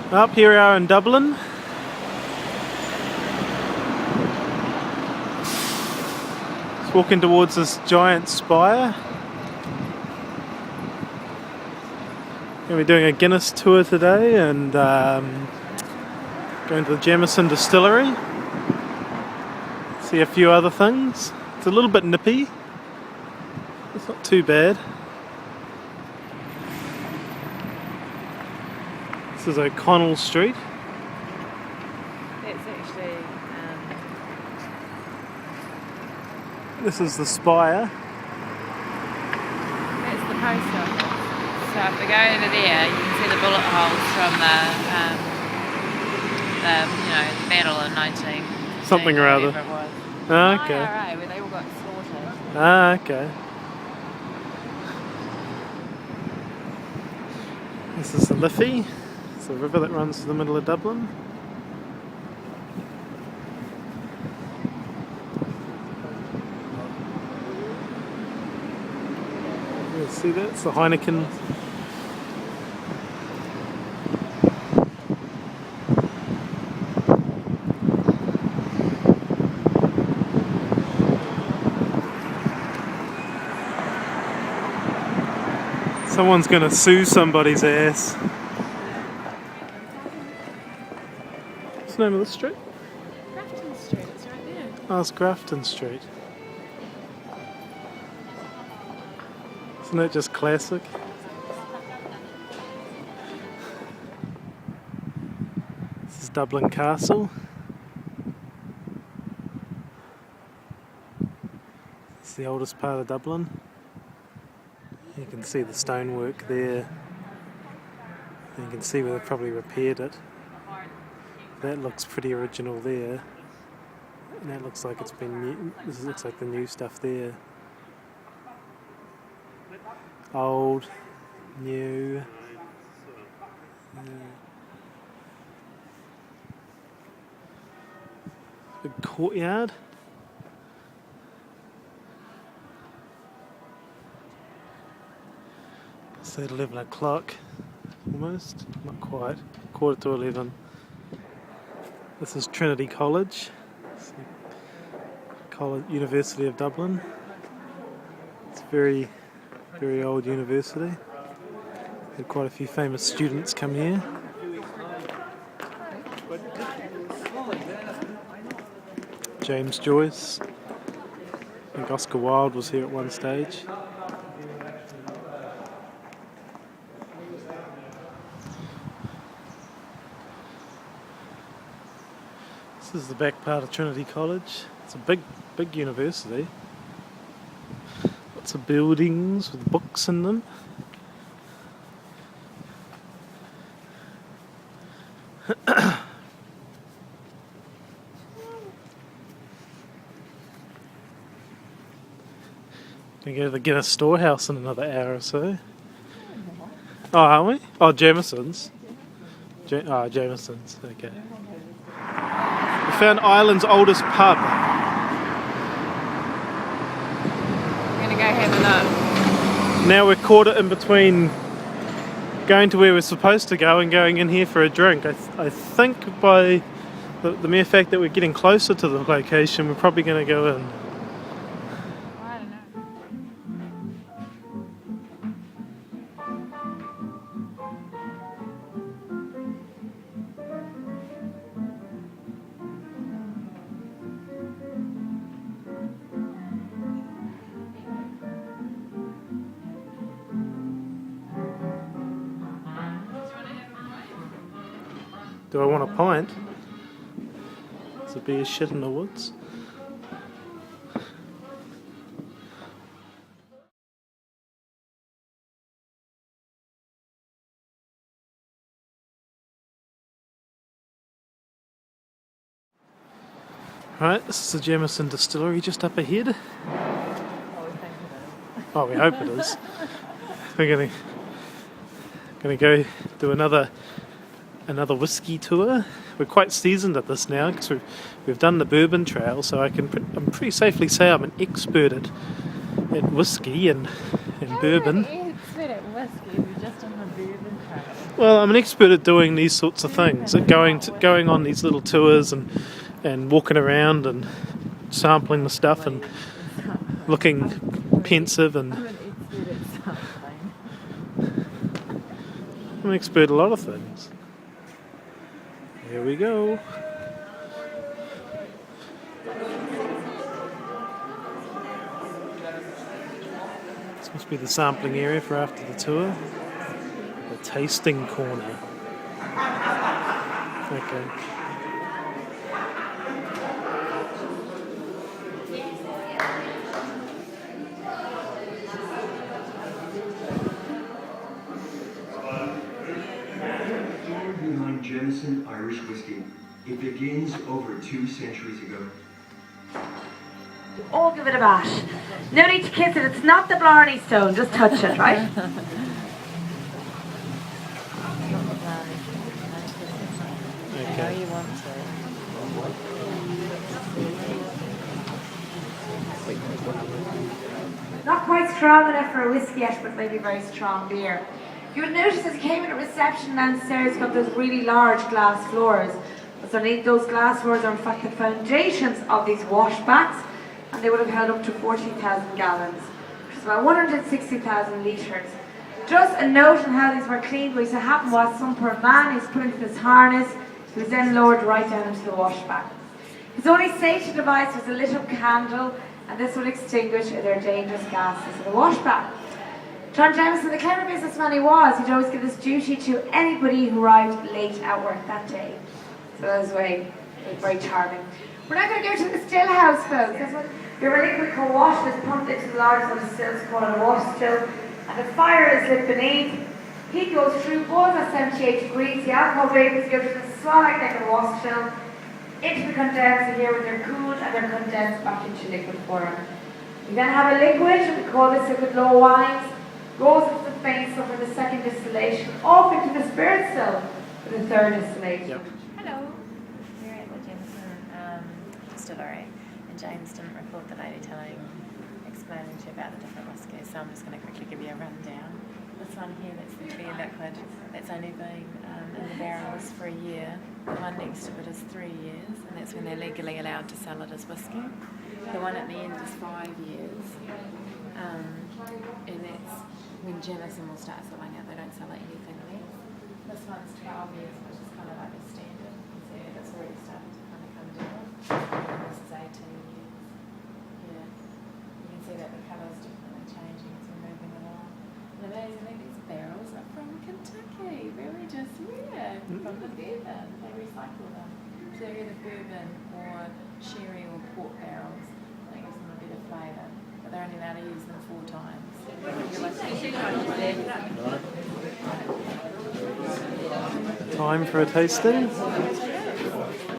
Up here we are in Dublin. Just walking towards this giant spire. We're doing a Guinness tour today and going to the Jameson distillery. See a few other things. It's a little bit nippy. It's not too bad. This is O'Connell Street. It's actually This is the spire. that's the post office. So if we go over there, you can see the bullet holes from the battle in 19 Something or other. whatever it was. Ah, okay. IRA, where they all got slaughtered. Ah, okay. This is the Liffey. It's a river that runs through the middle of Dublin. You see that? It's the Heineken. Someone's gonna sue somebody's ass. What's the name of the street? Grafton Street, it's right there. Oh, it's Grafton Street. Isn't that just classic? This is Dublin Castle. It's the oldest part of Dublin. You can see the stonework there. And you can see where they've probably repaired it. That looks pretty original there. And that looks like it's been new. This looks like the new stuff there. Old, new. Big courtyard. It's at 11 o'clock, almost, not quite, 11:15. This is Trinity College, University of Dublin. It's a very, very old university. Had quite a few famous students come here. James Joyce. I think Oscar Wilde was here at one stage. This is the back part of Trinity College. It's a big university. Lots of buildings with books in them. Gonna go to the Guinness storehouse in another hour or so. Oh, are we? Oh, Jameson's. Jameson's, okay. We found Ireland's oldest pub. We're going to go have a look. Now we're caught in between going to where we're supposed to go and going in here for a drink. I think by the mere fact that we're getting closer to the location, we're probably going to go in. I don't know. Do I want a pint? There's a beer shit in the woods. Right, this is the Jameson distillery just up ahead. Oh, we hope it is. We're gonna go do another whiskey tour. We're quite seasoned at this now because we've done the bourbon trail, so I'm pretty safely say I'm an expert at whiskey and bourbon. Expert at whiskey, we've just done the bourbon trail. Well, I'm an expert at doing these sorts of things, at going on these little tours and walking around and sampling the stuff and looking pensive, and I'm an expert at a lot of things. Here we go. This must be the sampling area for after the tour. The tasting corner. Okay. Behind Jameson Irish whiskey. It begins over 2 centuries ago. All give it a bash. No need to kiss it. It's not the Blarney Stone. Just touch it, right? Okay. You want to. Not quite strong enough for a whiskey yet, but maybe very strong beer. You would notice as you came in a reception downstairs, you've got those really large glass floors. What's underneath those glass floors are in fact the foundations of these washbacks, and they would have held up to 40,000 gallons, which is about 160,000 litres. Just a note on how these were cleaned. What used to happen was some poor man who was put into this harness, he was then lowered right down into the washback. His only safety device was a lit up candle, and this would extinguish their dangerous gases in the washback. John Jameson, the clever businessman he was, he'd always give this duty to anybody who arrived late at work that day. So that was very charming. We're now going to go to the still house, folks. This one, your liquid called wash is pumped into the largest of the stills called a wash still, and the fire is lit beneath. Heat goes through, boils at 78 degrees. The alcohol vapors go to the swallow neck of the wash still, into the condenser here where they're cooled and they're condensed back into liquid form. We then have a liquid, we call this liquid low wines, goes into the faint stuff for the second distillation, off into the spirit still for the third distillation. Yep. Hello. We're at the Jameson distillery, and James didn't record the lady explaining to you about the different whiskies, so I'm just going to quickly give you a rundown. This one here, that's the clear liquid, that's only been in the barrels for a year. The one next to it is 3 years, and that's when they're legally allowed to sell it as whiskey. The one at the end is 5 years, and that's when Jameson will start selling it. They don't sell it anything less. This one's 12 years, which is kind of like the standard. You can see it's already starting to kind of come down. And this is 18 years. Yeah. You can see that the colour's definitely changing as we're moving along. And amazingly, these barrels are from Kentucky. Really just rare. From the bourbon. They recycle them. So they're either bourbon or sherry or port barrels. That gives them a bit of flavour. But they're only allowed to use them 4 times. Time for a tasting.